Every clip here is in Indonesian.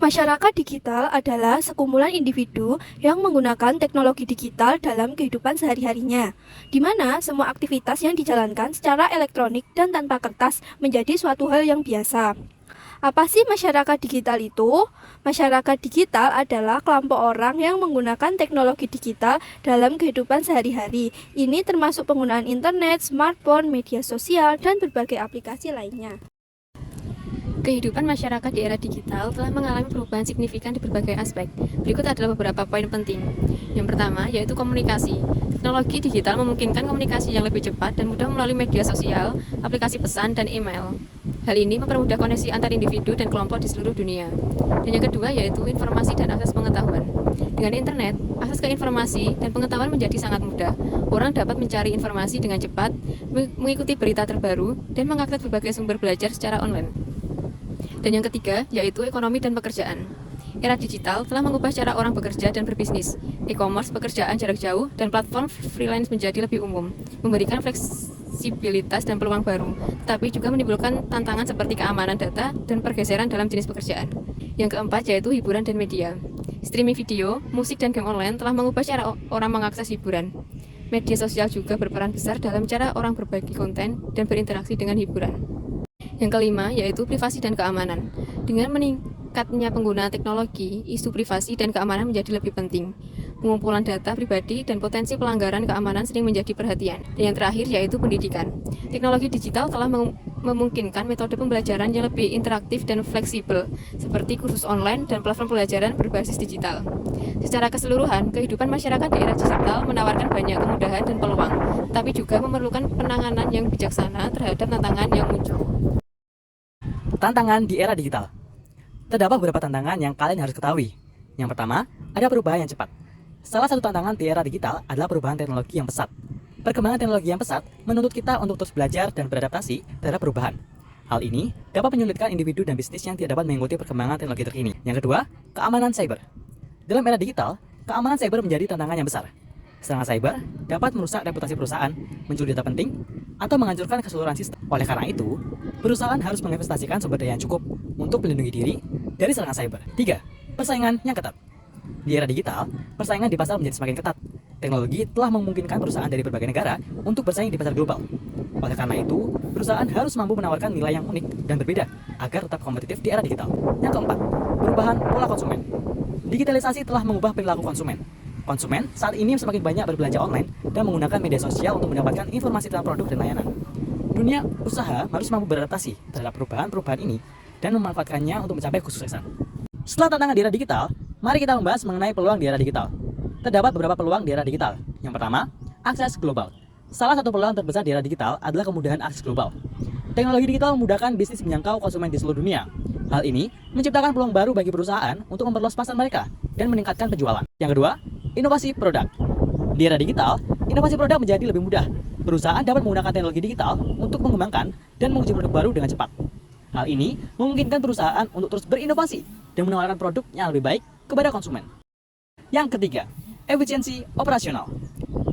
Masyarakat digital adalah sekumpulan individu yang menggunakan teknologi digital dalam kehidupan sehari-harinya, di mana semua aktivitas yang dijalankan secara elektronik dan tanpa kertas menjadi suatu hal yang biasa. Apa sih masyarakat digital itu? Masyarakat digital adalah kelompok orang yang menggunakan teknologi digital dalam kehidupan sehari-hari. Ini termasuk penggunaan internet, smartphone, media sosial, dan berbagai aplikasi lainnya. Kehidupan masyarakat di era digital telah mengalami perubahan signifikan di berbagai aspek. Berikut adalah beberapa poin penting. Yang pertama, yaitu komunikasi. Teknologi digital memungkinkan komunikasi yang lebih cepat dan mudah melalui media sosial, aplikasi pesan, dan email. Hal ini mempermudah koneksi antar individu dan kelompok di seluruh dunia. Dan yang kedua, yaitu informasi dan akses pengetahuan. Dengan internet, akses ke informasi dan pengetahuan menjadi sangat mudah. Orang dapat mencari informasi dengan cepat, mengikuti berita terbaru, dan mengakses berbagai sumber belajar secara online. Dan yang ketiga, yaitu ekonomi dan pekerjaan. Era digital telah mengubah cara orang bekerja dan berbisnis. E-commerce, pekerjaan jarak jauh, dan platform freelance menjadi lebih umum, memberikan fleksibilitas dan peluang baru, tetapi juga menimbulkan tantangan seperti keamanan data dan pergeseran dalam jenis pekerjaan. Yang keempat, yaitu hiburan dan media. Streaming video, musik, dan game online telah mengubah cara orang mengakses hiburan. Media sosial juga berperan besar dalam cara orang berbagi konten dan berinteraksi dengan hiburan. Yang kelima, yaitu privasi dan keamanan. Dengan meningkatnya penggunaan teknologi, isu privasi dan keamanan menjadi lebih penting. Pengumpulan data pribadi dan potensi pelanggaran keamanan sering menjadi perhatian. Dan yang terakhir, yaitu pendidikan. Teknologi digital telah memungkinkan metode pembelajaran yang lebih interaktif dan fleksibel, seperti kursus online dan platform pembelajaran berbasis digital. Secara keseluruhan, kehidupan masyarakat di era digital menawarkan banyak kemudahan dan peluang, tapi juga memerlukan penanganan yang bijaksana terhadap tantangan yang muncul. Tantangan di era digital. Terdapat beberapa tantangan yang kalian harus ketahui. Yang pertama, ada perubahan yang cepat. Salah satu tantangan di era digital adalah perubahan teknologi yang pesat. Perkembangan teknologi yang pesat menuntut kita untuk terus belajar dan beradaptasi terhadap perubahan. Hal ini dapat menyulitkan individu dan bisnis yang tidak dapat mengikuti perkembangan teknologi terkini. Yang kedua, keamanan cyber. Dalam era digital, keamanan cyber menjadi tantangan yang besar. Serangan cyber dapat merusak reputasi perusahaan, mencuri data penting, atau menghancurkan keseluruhan sistem. Oleh karena itu, perusahaan harus menginvestasikan sumber daya yang cukup untuk melindungi diri dari serangan cyber. 3. Persaingan yang ketat. Di era digital, persaingan di pasar menjadi semakin ketat. Teknologi telah memungkinkan perusahaan dari berbagai negara untuk bersaing di pasar global. Oleh karena itu, perusahaan harus mampu menawarkan nilai yang unik dan berbeda agar tetap kompetitif di era digital. Yang keempat, perubahan pola konsumen. Digitalisasi telah mengubah perilaku konsumen. Konsumen saat ini semakin banyak berbelanja online dan menggunakan media sosial untuk mendapatkan informasi tentang produk dan layanan. Dunia usaha harus mampu beradaptasi terhadap perubahan-perubahan ini dan memanfaatkannya untuk mencapai kesuksesan. Setelah tantangan di era digital, mari kita membahas mengenai peluang di era digital. Terdapat beberapa peluang di era digital. Yang pertama, akses global. Salah satu peluang terbesar di era digital adalah kemudahan akses global. Teknologi digital memudahkan bisnis menjangkau konsumen di seluruh dunia. Hal ini menciptakan peluang baru bagi perusahaan untuk memperluas pasar mereka dan meningkatkan penjualan. Yang kedua, inovasi produk. Di era digital, inovasi produk menjadi lebih mudah. Perusahaan dapat menggunakan teknologi digital untuk mengembangkan dan menguji produk baru dengan cepat. Hal ini memungkinkan perusahaan untuk terus berinovasi dan menawarkan produk yang lebih baik kepada konsumen. Yang ketiga, efisiensi operasional.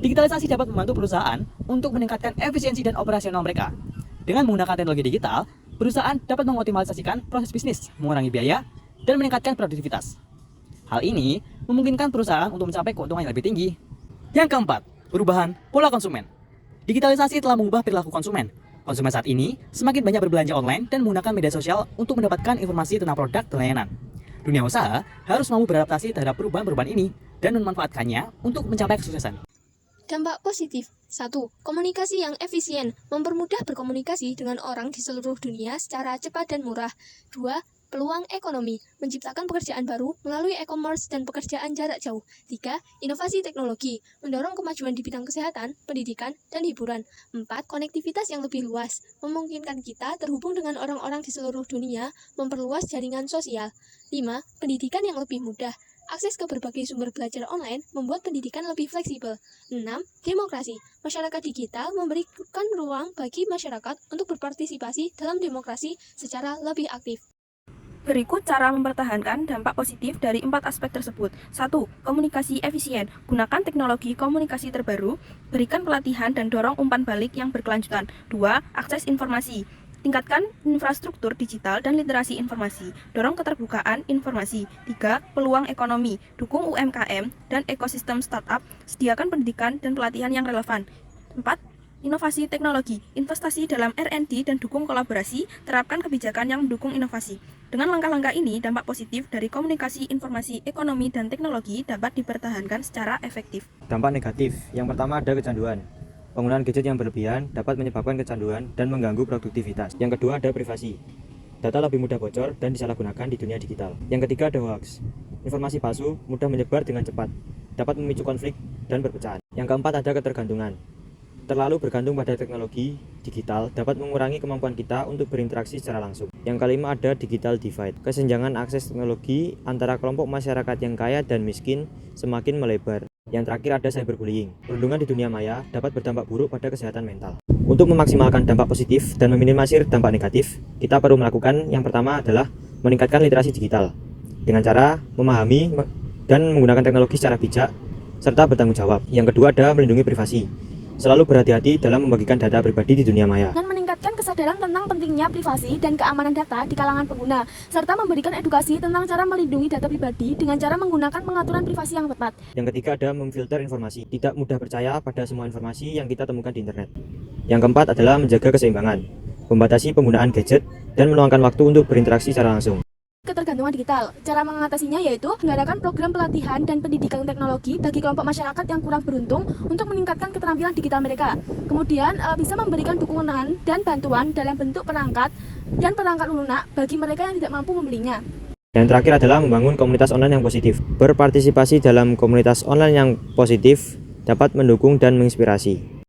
Digitalisasi dapat membantu perusahaan untuk meningkatkan efisiensi dan operasional mereka. Dengan menggunakan teknologi digital, perusahaan dapat mengoptimalisasikan proses bisnis, mengurangi biaya, dan meningkatkan produktivitas. Hal ini memungkinkan perusahaan untuk mencapai keuntungan yang lebih tinggi. Yang keempat, perubahan pola konsumen. Digitalisasi telah mengubah perilaku konsumen. Konsumen saat ini semakin banyak berbelanja online dan menggunakan media sosial untuk mendapatkan informasi tentang produk dan layanan. Dunia usaha harus mampu beradaptasi terhadap perubahan-perubahan ini dan memanfaatkannya untuk mencapai kesuksesan. Dampak positif. 1. Komunikasi yang efisien, mempermudah berkomunikasi dengan orang di seluruh dunia secara cepat dan murah. 2. Peluang ekonomi, menciptakan pekerjaan baru melalui e-commerce dan pekerjaan jarak jauh. 3. Inovasi teknologi, mendorong kemajuan di bidang kesehatan, pendidikan, dan hiburan. 4. Konektivitas yang lebih luas, memungkinkan kita terhubung dengan orang-orang di seluruh dunia, memperluas jaringan sosial. 5. Pendidikan yang lebih mudah, akses ke berbagai sumber belajar online membuat pendidikan lebih fleksibel. 6. Demokrasi. Masyarakat digital memberikan ruang bagi masyarakat untuk berpartisipasi dalam demokrasi secara lebih aktif. Berikut cara mempertahankan dampak positif dari 4 aspek tersebut. 1. Komunikasi efisien. Gunakan teknologi komunikasi terbaru, berikan pelatihan dan dorong umpan balik yang berkelanjutan. 2. Akses informasi. Tingkatkan infrastruktur digital dan literasi informasi. Dorong keterbukaan informasi. 3. Peluang ekonomi. Dukung UMKM dan ekosistem startup. Sediakan pendidikan dan pelatihan yang relevan. 4. Inovasi teknologi. Investasi dalam R&D dan dukung kolaborasi. Terapkan kebijakan yang mendukung inovasi. Dengan langkah-langkah ini, dampak positif dari komunikasi, informasi, ekonomi, dan teknologi dapat dipertahankan secara efektif. Dampak negatif. Yang pertama ada kecanduan. Penggunaan gadget yang berlebihan dapat menyebabkan kecanduan dan mengganggu produktivitas. Yang kedua ada privasi. Data lebih mudah bocor dan disalahgunakan di dunia digital. Yang ketiga ada hoax. Informasi palsu mudah menyebar dengan cepat, dapat memicu konflik dan perpecahan. Yang keempat ada ketergantungan. Terlalu bergantung pada teknologi digital dapat mengurangi kemampuan kita untuk berinteraksi secara langsung. Yang kelima ada digital divide. Kesenjangan akses teknologi antara kelompok masyarakat yang kaya dan miskin semakin melebar. Yang terakhir ada cyberbullying. Perundungan di dunia maya dapat berdampak buruk pada kesehatan mental. Untuk memaksimalkan dampak positif dan meminimalisir dampak negatif, kita perlu melakukan yang pertama adalah meningkatkan literasi digital dengan cara memahami dan menggunakan teknologi secara bijak serta bertanggung jawab. Yang kedua ada melindungi privasi. Selalu berhati-hati dalam membagikan data pribadi di dunia maya. Dan meningkatkan kesadaran tentang pentingnya privasi dan keamanan data di kalangan pengguna, serta memberikan edukasi tentang cara melindungi data pribadi dengan cara menggunakan pengaturan privasi yang tepat. Yang ketiga ada memfilter informasi. Tidak mudah percaya pada semua informasi yang kita temukan di internet. Yang keempat adalah menjaga keseimbangan, membatasi penggunaan gadget, dan meluangkan waktu untuk berinteraksi secara langsung. Ketergantungan digital. Cara mengatasinya yaitu mengadakan program pelatihan dan pendidikan teknologi bagi kelompok masyarakat yang kurang beruntung untuk meningkatkan keterampilan digital mereka. Kemudian bisa memberikan dukungan dan bantuan dalam bentuk perangkat dan perangkat lunak bagi mereka yang tidak mampu membelinya. Dan terakhir adalah membangun komunitas online yang positif. Berpartisipasi dalam komunitas online yang positif dapat mendukung dan menginspirasi.